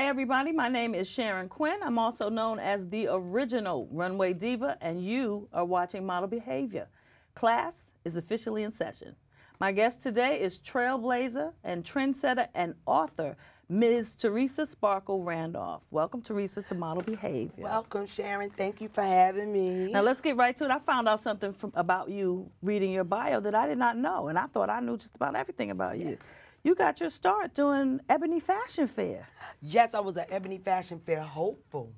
Hey everybody, my name is Sharon Quinn. I'm also known as the original runway diva, and you are watching Model Behavior. Class is officially in session. My guest today is trailblazer and trendsetter and author, Ms. Theresa Sparkle Randolph. Welcome, Theresa, to Model Behavior. Welcome, Sharon. Thank you for having me. Now let's get right to it. I found out something about you reading your bio that I did not know, and I thought I knew just about everything about you. You got your start doing Ebony Fashion Fair. Yes, I was an Ebony Fashion Fair hopeful.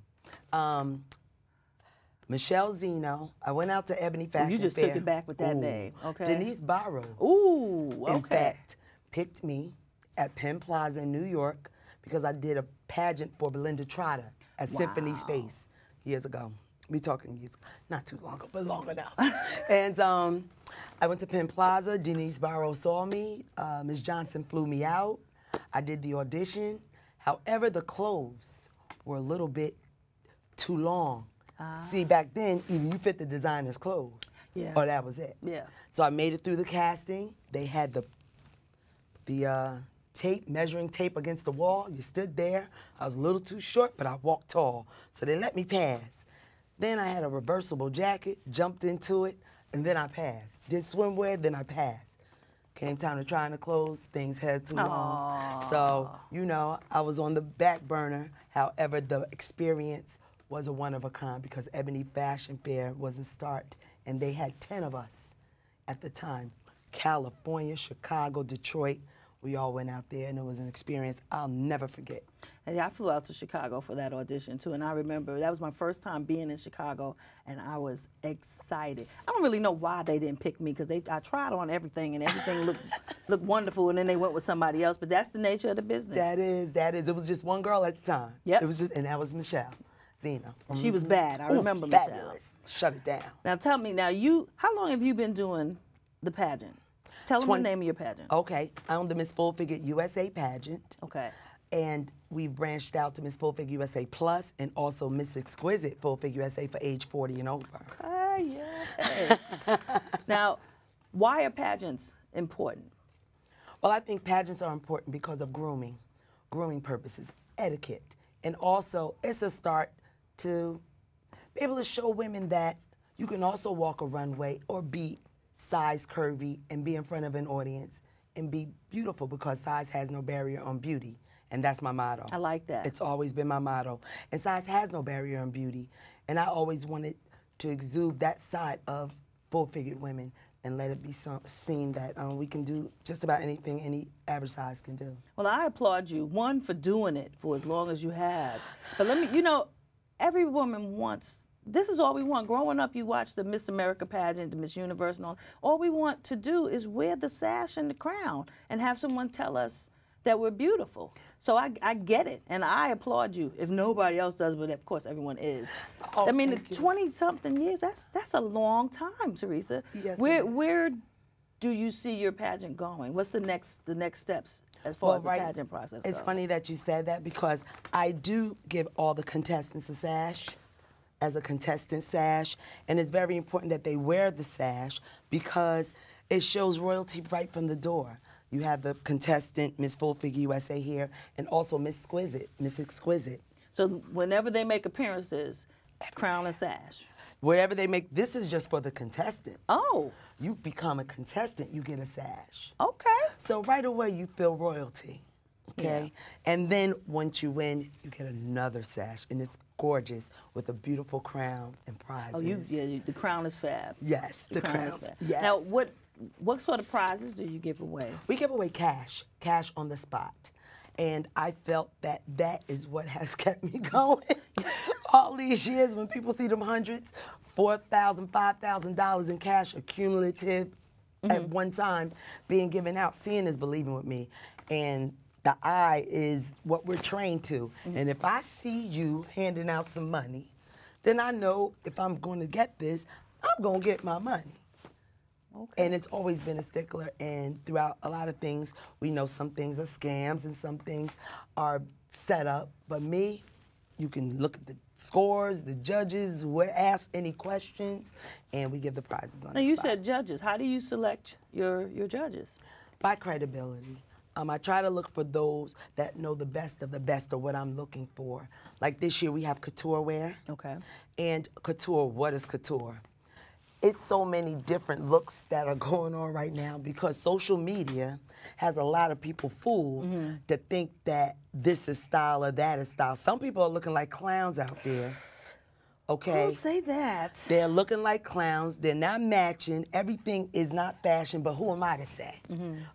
Michelle Zeno. I went out to Ebony Fashion Fair. You just took it back with that name. Okay. Denise Barrow. Ooh, okay. In fact, picked me at Penn Plaza in New York because I did a pageant for Belinda Trotter at Symphony Space years ago. We talking years, not too long ago, but long enough. And I went to Penn Plaza. Denise Barrow saw me. Ms. Johnson flew me out. I did the audition. However, the clothes were a little bit too long. See, back then, even you fit the designer's clothes. Yeah. Or that was it. Yeah. So I made it through the casting. They had the tape, measuring tape against the wall. You stood there. I was a little too short, but I walked tall. So they let me pass. Then I had a reversible jacket, jumped into it, and then I passed. Did swimwear, then I passed. Came time to try on the clothes, things had too long. So, you know, I was on the back burner. However, the experience was a one-of-a-kind because Ebony Fashion Fair was a start, and they had 10 of us at the time. California, Chicago, Detroit. We all went out there, and it was an experience I'll never forget. And I flew out to Chicago for that audition, too, and I remember that was my first time being in Chicago, and I was excited. I don't really know why they didn't pick me, because I tried on everything, and everything looked wonderful, and then they went with somebody else, but that's the nature of the business. That is. It was just one girl at the time. Yep. It was just, and that was Michelle Zeno. She was bad. I remember fabulous. Michelle. Shut it down. Now, tell me, how long have you been doing the pageant? Tell them the name of your pageant. Okay. I'm the Miss Figured USA Pageant. Okay. And we branched out to Miss Figured USA Plus and also Miss Exquisite Figured USA for age 40 and over. Okay, yeah. Now, why are pageants important? Well, I think pageants are important because of grooming purposes, etiquette, and also it's a start to be able to show women that you can also walk a runway or be size curvy and be in front of an audience and be beautiful because size has no barrier on beauty. And that's my motto. I like that. It's always been my motto. And size has no barrier on beauty. And I always wanted to exude that side of full-figured women and let it be seen that we can do just about anything any average size can do. Well, I applaud you, one, for doing it for as long as you have. But let me, every woman wants, this is all we want. Growing up, you watch the Miss America pageant, the Miss Universe and all we want to do is wear the sash and the crown and have someone tell us that we're beautiful. So I get it, and I applaud you. If nobody else does, but of course everyone is. Oh, I mean, 20-something years, that's a long time, Theresa. Yes, where do you see your pageant going? What's the next steps as far as the pageant process goes? It's funny that you said that because I do give all the contestants a sash as a contestant sash, and it's very important that they wear the sash because it shows royalty right from the door. You have the contestant, Miss Figured USA here, and also Miss Exquisite. So whenever they make appearances, crown and sash. Wherever they make, this is just for the contestant. Oh. You become a contestant, you get a sash. Okay. So right away you feel royalty, okay? Yeah. And then once you win, you get another sash, and it's gorgeous with a beautiful crown and prizes. Oh, the crown is fab. Yes, the crown is fab. Yes. Now, what sort of prizes do you give away? We give away cash on the spot. And I felt that is what has kept me going all these years when people see them hundreds, $4,000, $5,000 in cash, accumulative at one time being given out. Seeing is believing with me. And the eye is what we're trained to. And if I see you handing out some money, then I know if I'm going to get this, I'm going to get my money. Okay. And it's always been a stickler, and throughout a lot of things, we know some things are scams and some things are set up. But me, you can look at the scores, the judges, ask any questions, and we give the prizes on the spot. Now, you said judges. How do you select your judges? By credibility. I try to look for those that know the best of the best of what I'm looking for. Like this year we have couture wear. Okay. And couture, what is couture? It's so many different looks that are going on right now because social media has a lot of people fooled to think that this is style or that is style. Some people are looking like clowns out there. Okay. Don't say that. They're looking like clowns. They're not matching. Everything is not fashion, but who am I to say?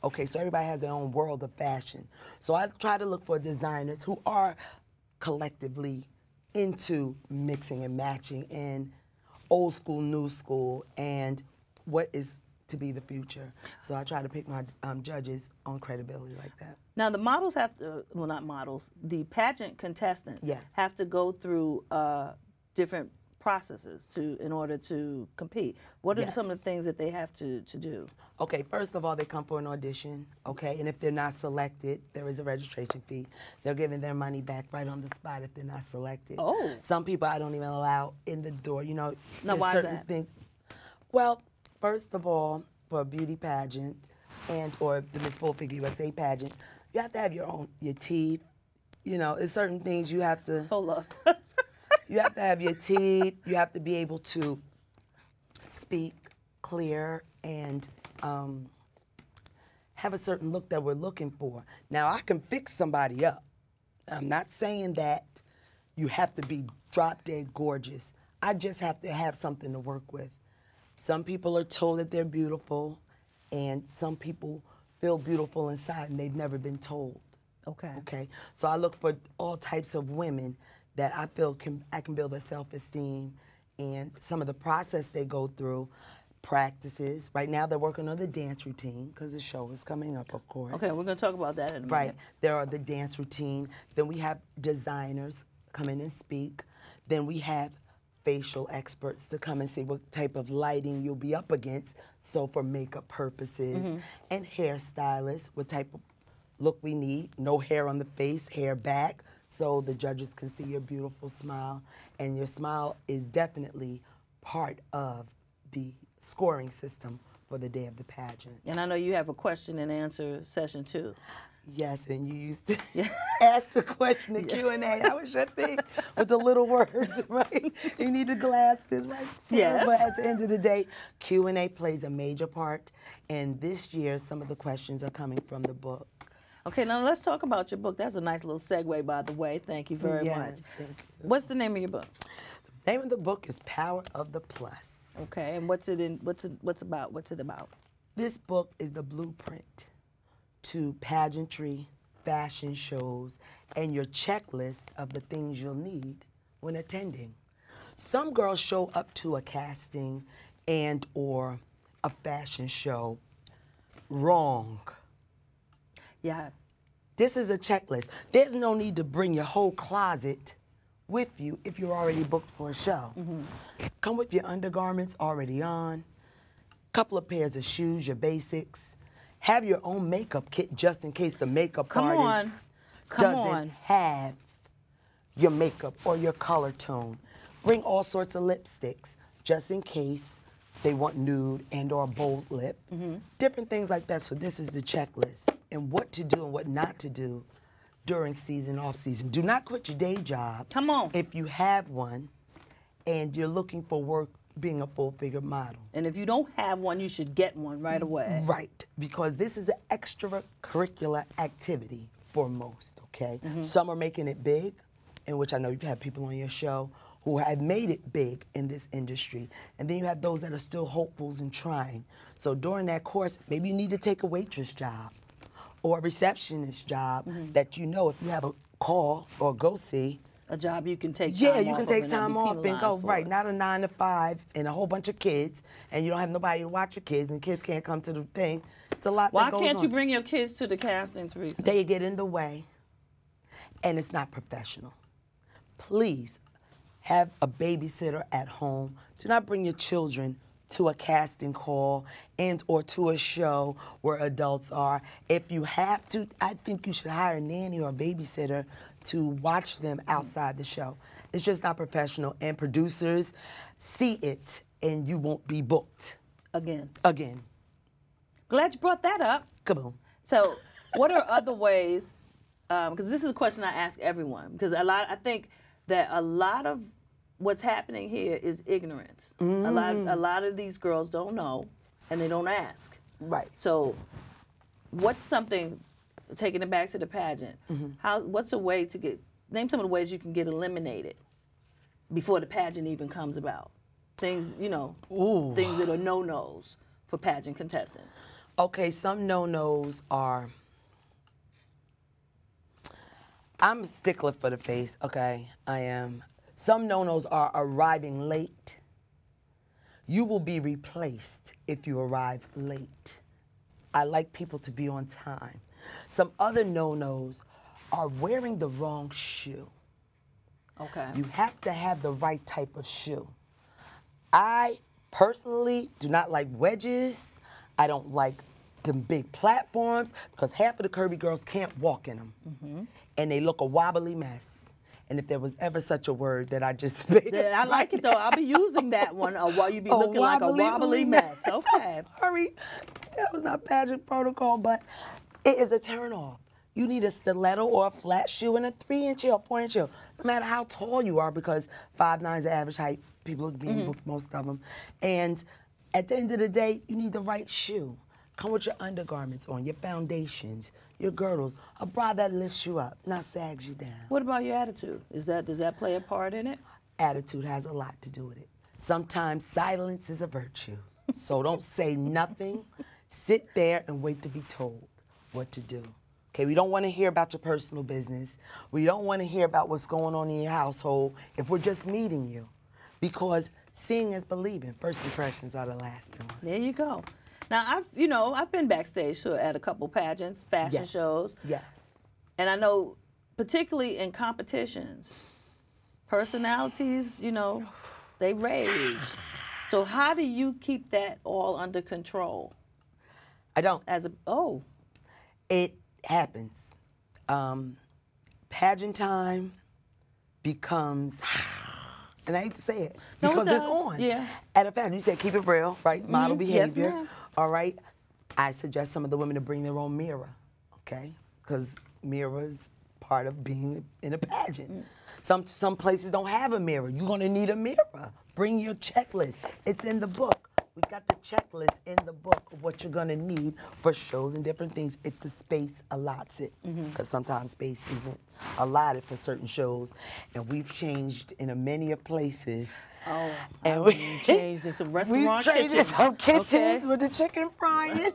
Okay, so everybody has their own world of fashion. So I try to look for designers who are collectively into mixing and matching and old school, new school, and what is to be the future. So I try to pick my judges on credibility like that. Now the models have to, well, not models, the pageant contestants have to go through different processes in order to compete. What are some of the things that they have to do? Okay, first of all, they come for an audition, okay? And if they're not selected, there is a registration fee. They're giving their money back right on the spot if they're not selected. Oh. Some people I don't even allow in the door, you know. Now, why is that? Well, first of all, for a beauty pageant or the Miss Figured USA pageant, you have to have your teeth. You know, there's certain things you have to... Hold up. You have to have your teeth. You have to be able to speak clear and have a certain look that we're looking for. Now, I can fix somebody up. I'm not saying that you have to be drop dead gorgeous. I just have to have something to work with. Some people are told that they're beautiful, and some people feel beautiful inside and they've never been told. Okay. Okay. So I look for all types of women that I feel I can build their self-esteem, and some of the process they go through, practices. Right now they're working on the dance routine because the show is coming up, of course. Okay, we're going to talk about that in a minute. Right. There are the dance routine. Then we have designers come in and speak. Then we have facial experts to come and see what type of lighting you'll be up against, so for makeup purposes, and hairstylists, what type of look we need. No hair on the face, hair back, so the judges can see your beautiful smile. And your smile is definitely part of the scoring system for the day of the pageant. And I know you have a question and answer session too. Yes, and you used to ask the question, the Q&A. That was your thing with the little words, right? You need the glasses, right? Yes. But at the end of the day, Q&A plays a major part. And this year, some of the questions are coming from the book. Okay, now let's talk about your book. That's a nice little segue, by the way. Thank you very much. Thank you. What's the name of your book? The name of the book is Power of the Plus. Okay, and what's it about? This book is the blueprint to pageantry, fashion shows, and your checklist of the things you'll need when attending. Some girls show up to a casting and or a fashion show wrong. Yeah. This is a checklist. There's no need to bring your whole closet with you if you're already booked for a show. Come with your undergarments already on, couple of pairs of shoes, your basics. Have your own makeup kit just in case the makeup artist doesn't have your makeup or your color tone. Bring all sorts of lipsticks just in case they want nude and or bold lip. Different things like that. So this is the checklist and what to do and what not to do during season, off season. Do not quit your day job. Come on. If you have one and you're looking for work being a full-figure model. And if you don't have one, you should get one right away. Right, because this is an extracurricular activity for most, okay? Some are making it big, in which I know you've had people on your show who have made it big in this industry. And then you have those that are still hopefuls and trying. So during that course, maybe you need to take a waitress job or a receptionist job that you know if you have a call or go see. A job you can take time Yeah, off you can take and time off and go, right, for. not a 9 to 5 and a whole bunch of kids, and you don't have nobody to watch your kids, and kids can't come to the thing. It's a lot Why that goes can't on. you bring your kids to the casting, Theresa? They get in the way, and it's not professional. Please have a babysitter at home. Do not bring your children to a casting call and or to a show where adults are. If you have to, I think you should hire a nanny or a babysitter to watch them outside the show. It's just not professional, and producers see it and you won't be booked. Again. Again. Glad you brought that up. Kaboom. So What are other ways? Because this is a question I ask everyone. Because I think that a lot of what's happening here is ignorance. A lot of these girls don't know, and they don't ask. Right. So, what's something? Taking it back to the pageant. What's a way to name some of the ways you can get eliminated before the pageant even comes about? Things, things that are no-nos for pageant contestants. Okay, some no-nos are, I'm a stickler for the face, okay? I am. Some no-nos are arriving late. You will be replaced if you arrive late. I like people to be on time. Some other no-nos are wearing the wrong shoe. Okay. You have to have the right type of shoe. I personally do not like wedges. I don't like them big platforms because half of the curvy girls can't walk in them. And they look a wobbly mess. And if there was ever such a word that I just made I like it though. I'll be using that one while you be looking like a wobbly mess. Okay. I'm sorry. That was not pageant protocol, but it is a turnoff. You need a stiletto or a flat shoe and a 3-inch heel, 4-inch heel. No matter how tall you are, because 5'9" is the average height. People are being booked, most of them. And at the end of the day, you need the right shoe. Come with your undergarments on, your foundations, your girdles. A bra that lifts you up, not sags you down. What about your attitude? Does that play a part in it? Attitude has a lot to do with it. Sometimes silence is a virtue. So don't say nothing. Sit there and wait to be told what to do. Okay, we don't want to hear about your personal business. We don't want to hear about what's going on in your household if we're just meeting you. Because seeing is believing. First impressions are the lasting ones. There you go. Now, I've been backstage at a couple pageants, fashion shows. Yes. And I know, particularly in competitions, personalities, they rage. So how do you keep that all under control? I don't. It happens. Pageant time becomes, and I hate to say it, because it's on. Yeah. At a pageant, you said keep it real, right? Model behavior. Yes, ma'am. All right. I suggest some of the women to bring their own mirror, okay? Because mirror is part of being in a pageant. Some places don't have a mirror. You're gonna need a mirror. Bring your checklist. It's in the book. We got the checklist in the book of what you're gonna need for shows and different things if the space allots it. Because sometimes space isn't allotted for certain shows. And we've changed in many places. Oh, and we changed in some restaurant kitchens. We've changed in some kitchens with the chicken frying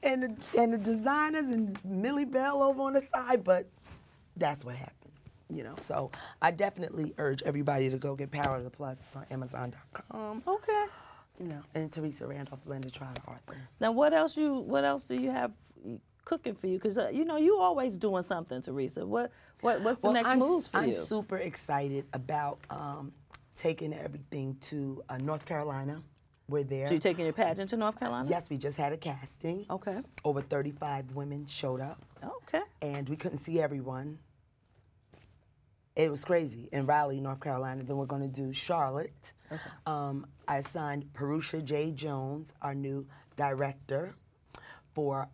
and the designers and Millie Bell over on the side, but that's what happens, So I definitely urge everybody to go get Power of the Plus. It's on Amazon.com. Okay. And Theresa, Randolph, Linda, Trotter, Arthur. Now, what else do you have cooking for you? Because you always doing something, Theresa. What's the next moves for you? I'm super excited about taking everything to North Carolina. We're there. So you're taking your pageant to North Carolina? Yes, we just had a casting. Okay. Over 35 women showed up. Okay. And we couldn't see everyone. It was crazy. In Raleigh, North Carolina. Then we're going to do Charlotte. Okay. I assigned Perusha J. Jones, our new director, for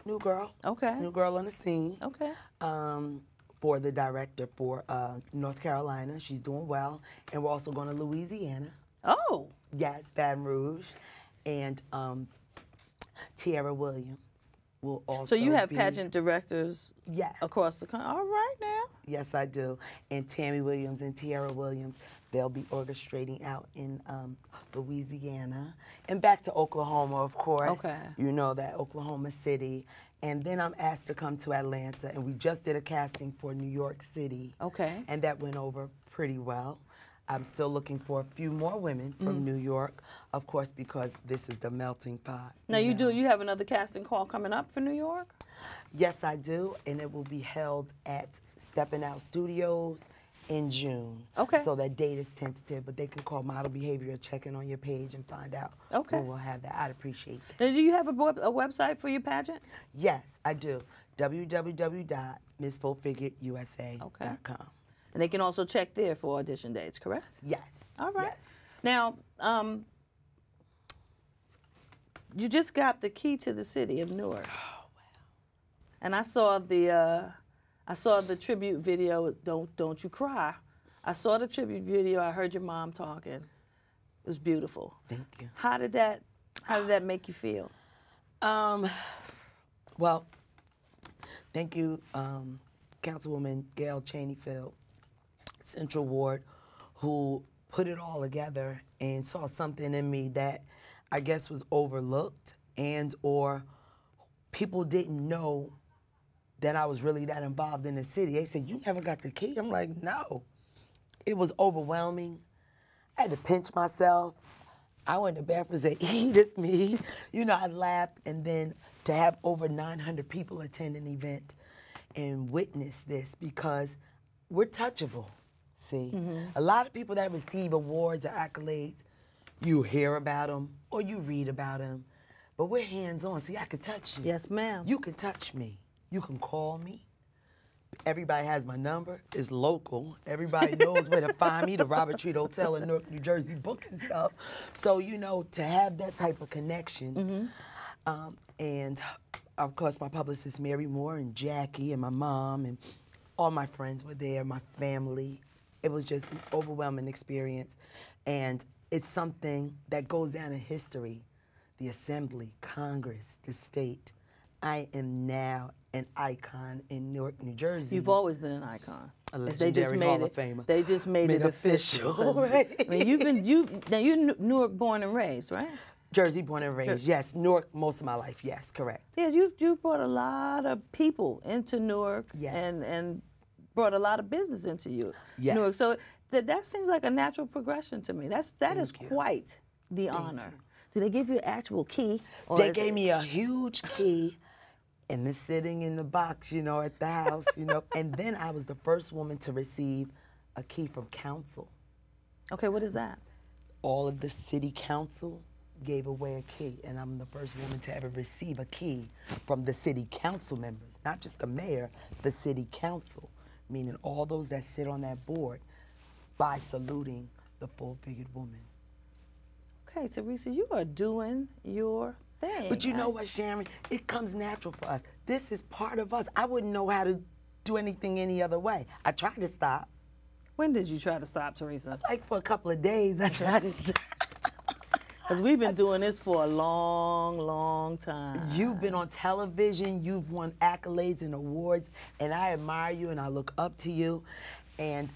New Girl. Okay. New Girl on the Scene. Okay. For the director for North Carolina. She's doing well. And we're also going to Louisiana. Oh. Yes, Baton Rouge. And Tiara Williams will also So you have pageant directors across the country. All right now. Yes, I do. And Tammy Williams and Tiara Williams, they'll be orchestrating out in Louisiana. And back to Oklahoma, of course. Okay. You know that, Oklahoma City. And then I'm asked to come to Atlanta, and we just did a casting for New York City. Okay. And that went over pretty well. I'm still looking for a few more women from New York, of course, because this is the melting pot. Now you have another casting call coming up for New York? Yes, I do, and it will be held at Steppin' Out Studios in June. Okay. So that date is tentative, but they can call Model Behavior or check in on your page and find out when we'll have that. I'd appreciate that. Now, do you have a website for your pageant? Yes, I do. www.MsFullFiguredUSA.com. And they can also check there for audition dates, correct? Yes. All right. Yes. Now, you just got the key to the city of Newark. And I saw the tribute video. Don't you cry. I saw the tribute video. I heard your mom talking. It was beautiful. Thank you. How did that make you feel? Well, thank you, Councilwoman Gail Cheneyfield, Central Ward, who put it all together and saw something in me that I guess was overlooked or people didn't know that I was really that involved in the city. They said, "You never got the key?" I'm like, no. It was overwhelming. I had to pinch myself. I went to the bathroom and said, "This me." You know, I laughed. And then to have over 900 people attend an event and witness this, because we're touchable, see? A lot of people that receive awards or accolades, you hear about them or you read about them, but we're hands-on. See, I can touch you. Yes, ma'am. You can touch me. You can call me. Everybody has my number. It's local. Everybody knows where to find me, the Robert Treat Hotel in Newark, New Jersey, booking stuff. So, you know, to have that type of connection, and of course my publicist Mary Moore and Jackie and my mom and all my friends were there, my family. It was just an overwhelming experience, and it's something that goes down in history. The Assembly, Congress, the state. I am now an icon in Newark, New Jersey. You've always been an icon. A legendary Hall of Famer. They just made it official. Right? I mean, you're Newark born and raised, right? Jersey born and raised, yes. Newark most of my life, yes, correct. Yes, you brought a lot of people into Newark, Yes. and brought a lot of business into Yes. Newark. So that seems like a natural progression to me. That is you. quite the honor. Do they give you an actual key? Or They gave me a huge key, and it's sitting in the box, you know, at the house, you know. And then I was the first woman to receive a key from council. Okay, what is that? All of the city council gave away a key, and I'm the first woman to ever receive a key from the city council members, not just the mayor, the city council, meaning all those that sit on that board, by saluting the full-figured woman. Okay, Theresa, you are doing your thing. But you know what, Sharon? It comes natural for us. This is part of us. I wouldn't know how to do anything any other way. I tried to stop. When did you try to stop, Theresa? Like for a couple of days, I tried to stop. Because we've been doing this for a long, long time. You've been on television, you've won accolades and awards, and I admire you and I look up to you. And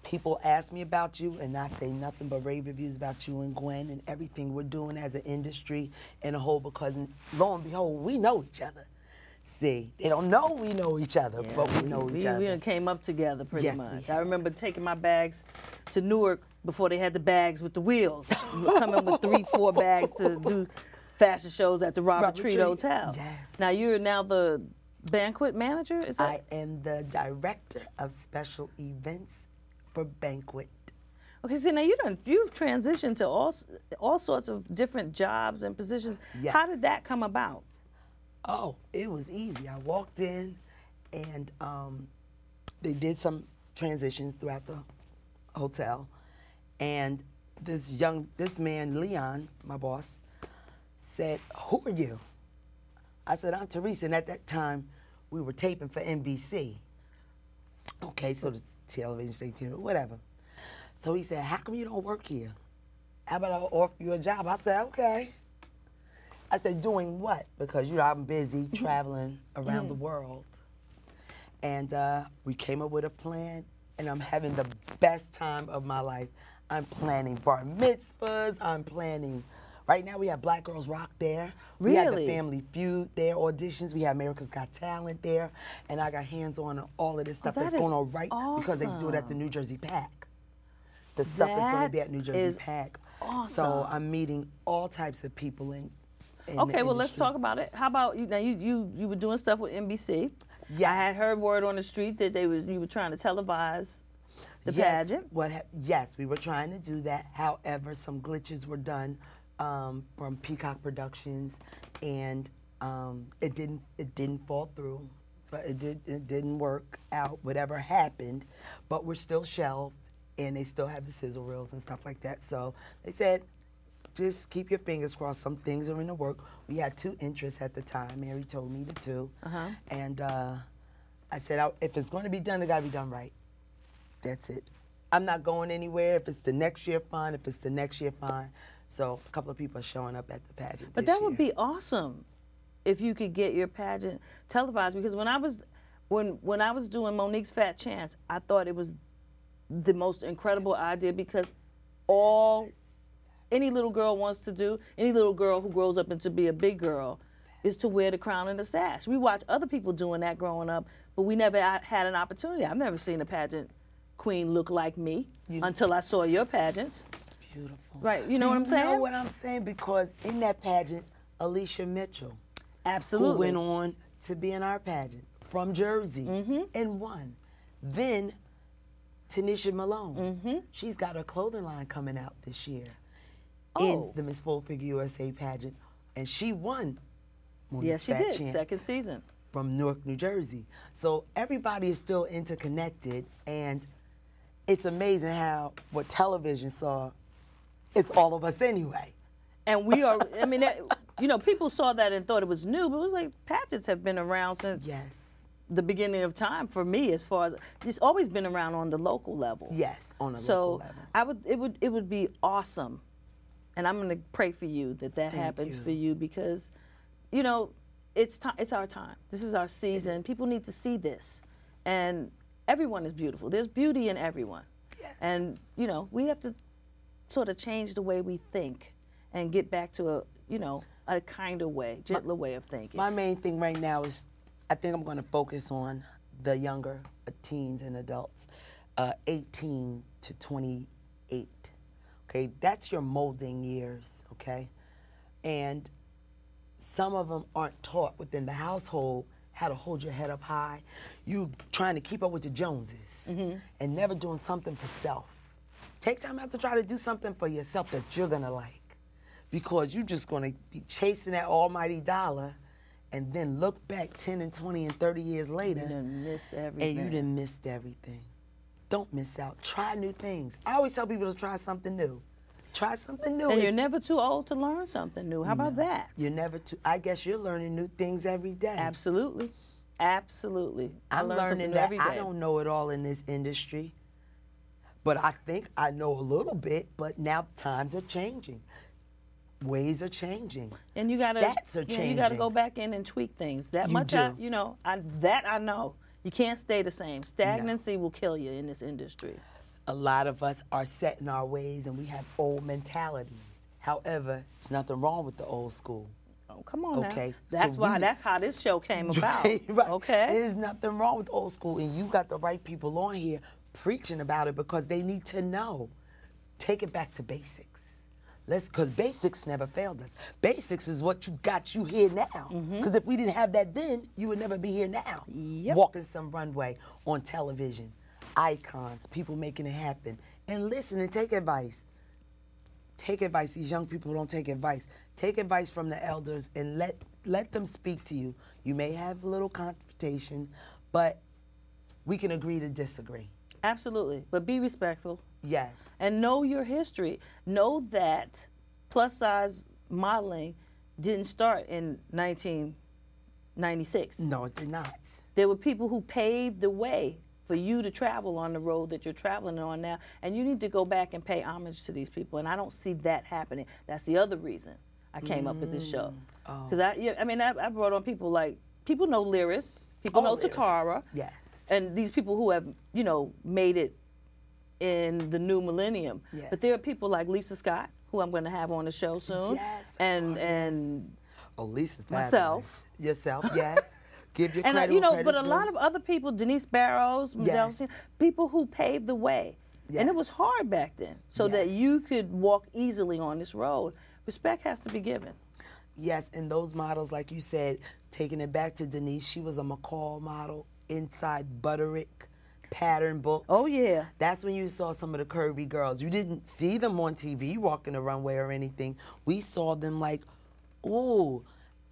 people ask me about you, and I say nothing but rave reviews about you and Gwen and everything we're doing as an industry and a whole, because lo and behold, we know each other. See, they don't know we know each other, but we know each other. We came up together pretty Yes, much. we I remember taking my bags to Newark before they had the bags with the wheels. We were coming with 3-4 bags to do fashion shows at the Robert Treat Hotel. Yes. Now you're now the banquet manager, is that? I am the director of special events for banquet. Okay, see, now you've transitioned to all sorts of different jobs and positions. Yes. How did that come about? Oh, it was easy. I walked in, and they did some transitions throughout the hotel, and this man, Leon, my boss, said, "Who are you?" I said, "I'm Theresa," and at that time, we were taping for NBC. Okay, so the television station, whatever. So he said, "How come you don't work here? How about I offer you a job?" I said, "Okay." I said, "Doing what?" Because, you know, I'm busy traveling around the world. And we came up with a plan, and I'm having the best time of my life. I'm planning bar mitzvahs. I'm planning. Right now we have Black Girls Rock there. We have the Really? Family Feud there, auditions. We have America's Got Talent there. And I got hands-on on all of this stuff that that's is going on right because they do it at the New Jersey PAC. The stuff is going to be at New Jersey PAC. Awesome. So I'm meeting all types of people in Okay, the well, let's industry. talk about it. How about you? Now, you were doing stuff with NBC. Yes. I had heard word on the street that you were trying to televise the pageant. Yes, we were trying to do that. However, some glitches were done from Peacock Productions, and it didn't fall through. But it didn't work out. Whatever happened, but we're still shelved, and they still have the sizzle reels and stuff like that. So they said, just keep your fingers crossed. Some things are in the work. We had 2 interests at the time. Mary told me the 2. And I said, if it's going to be done, it got to be done right. That's it. I'm not going anywhere. If it's the next year, fine. If it's the next year, fine. So a couple of people are showing up at the pageant But this that year. would be awesome if you could get your pageant televised, because when I was doing Monique's Fat Chance, I thought it was the most incredible idea, because any little girl wants to do, any little girl who grows up into be a big girl, is to wear the crown and the sash. We watch other people doing that growing up, but we never had an opportunity. I've never seen a pageant queen look like me until I saw your pageants. Beautiful. Right, you know what I'm saying? You know what I'm saying? Because in that pageant, Alicia Mitchell, absolutely, who went on to be in our pageant from Jersey and won. Then Tanisha Malone, she's got her clothing line coming out this year in the Miss Full Figure USA pageant, and she won. Yes, she did. Second season. From Newark, New Jersey. So everybody is still interconnected, and it's amazing how what television saw, it's all of us anyway. And we are, I mean, you know, people saw that and thought it was new, but it was like pageants have been around since the beginning of time for me, as far as, it's always been around on the local level. Yes, on a local level. So it would be awesome, and I'm going to pray for you that happens for you, because, you know, it's our time. This is our season. People need to see this, and everyone is beautiful. There's beauty in everyone, and you know, we have to sort of change the way we think and get back to a kinder way, gentler way of thinking. My main thing right now is, I think I'm going to focus on the younger teens and adults, 18 to 28. Okay, that's your molding years. Okay, and some of them aren't taught within the household how to hold your head up high. You trying to keep up with the Joneses and never doing something for self. Take time out to try to do something for yourself that you're gonna like, because you're just gonna be chasing that almighty dollar, and then look back 10 and 20 and 30 years later, and you done missed everything. Don't miss out. Try new things. I always tell people to try something new. Try something new. And you're never too old to learn something new. How about that? You're never too, I guess you're learning new things every day. Absolutely. Absolutely. I'm learning that I don't know it all in this industry, but I think I know a little bit, but now times are changing. Ways are changing. And you gotta, stats are changing. You gotta go back in and tweak things. That much, I know. You can't stay the same. Stagnancy will kill you in this industry. A lot of us are set in our ways, and we have old mentalities. However, there's nothing wrong with the old school. Oh, come on okay. Now. That's how this show came about. Right. Okay. There's nothing wrong with old school, and you got the right people on here preaching about it, because they need to know. Take it back to basics. Because basics never failed us. Basics is what got you here now. Because if we didn't have that then, you would never be here now. Yep. Walking some runway on television. Icons, people making it happen. And listen and take advice. Take advice. These young people don't take advice. Take advice from the elders and let them speak to you. You may have a little confrontation, but we can agree to disagree. Absolutely. But be respectful. Yes. And know your history. Know that plus size modeling didn't start in 1996. No, it did not. There were people who paved the way for you to travel on the road that you're traveling on now, and you need to go back and pay homage to these people, and I don't see that happening. That's the other reason I came up with this show. Because I brought on people people know Lyris, people know Takara, yes, and these people who have, made it in the new millennium. Yes. But there are people like Lisa Scott, who I'm going to have on the show soon, yes, and Lisa's myself, yourself, yes. Give your and credit, but a lot of other people, Denise Barrows, yes, people who paved the way, and it was hard back then, so that you could walk easily on this road. Respect has to be given. Yes, and those models, like you said, taking it back to Denise, she was a McCall model inside Butterick pattern books. Oh yeah, that's when you saw some of the curvy girls. You didn't see them on TV walking the runway or anything. We saw them like, ooh,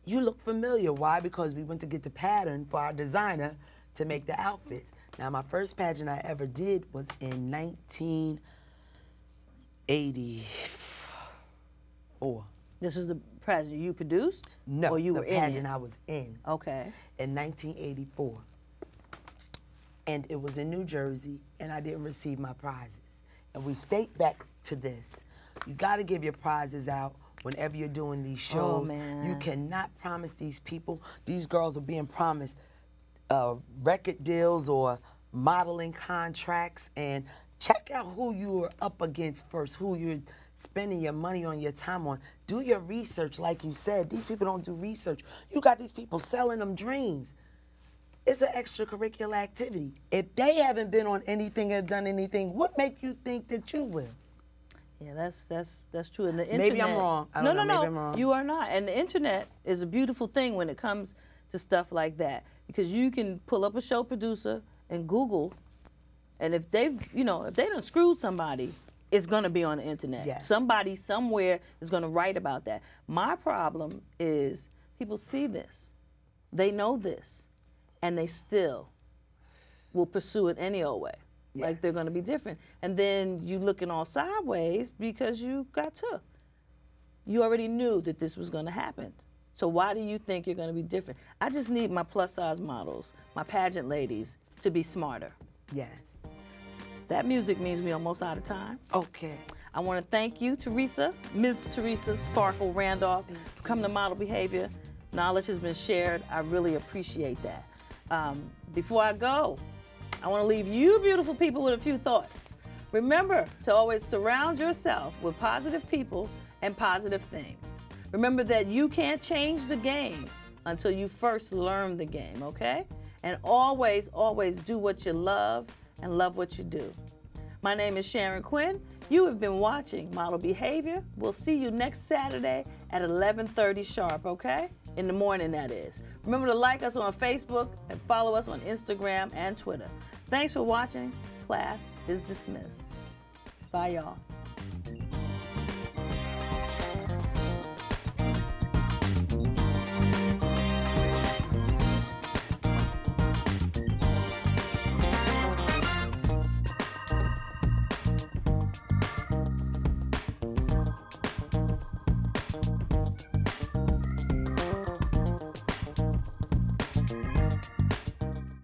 you look familiar. Why? Because we went to get the pattern for our designer to make the outfits. Now, my first pageant I ever did was in 1984, 4. This is the pageant you produced? No, or you the were in pageant it? I was in. Okay. In 1984. And it was in New Jersey, and I didn't receive my prizes. And we stayed back to this. You got to give your prizes out whenever you're doing these shows. Oh, man. You cannot promise these people. These girls are being promised record deals or modeling contracts. And check out who you are up against first, who you're spending your money on, your time on. Do your research, like you said. These people don't do research. You got these people selling them dreams. It's an extracurricular activity. If they haven't been on anything or done anything, what makes you think that you will? Yeah, that's true. And the internet, Maybe I'm wrong. I don't know. Maybe I'm No, wrong. you are not. And the internet is a beautiful thing when it comes to stuff like that, because you can pull up a show producer and Google, and if they've, if they done screwed somebody, it's gonna be on the internet. Yes. Somebody somewhere is gonna write about that. My problem is people see this, they know this, and they still will pursue it any old way. Yes. Like they're gonna be different. And then you looking all sideways because you got took. You already knew that this was gonna happen. So why do you think you're gonna be different? I just need my plus size models, my pageant ladies, to be smarter. Yes. That music means we almost out of time. Okay. I wanna thank you, Theresa, Ms. Theresa Sparkle Randolph, for coming to Model Behavior. Knowledge has been shared. I really appreciate that. Before I go, I want to leave you beautiful people with a few thoughts. Remember to always surround yourself with positive people and positive things. Remember that you can't change the game until you first learn the game, okay? And always, always do what you love and love what you do. My name is Sharon Quinn. You have been watching Model Behavior. We'll see you next Saturday at 11:30 sharp, okay? In the morning, that is. Remember to like us on Facebook and follow us on Instagram and Twitter. Thanks for watching. Class is dismissed. Bye, y'all.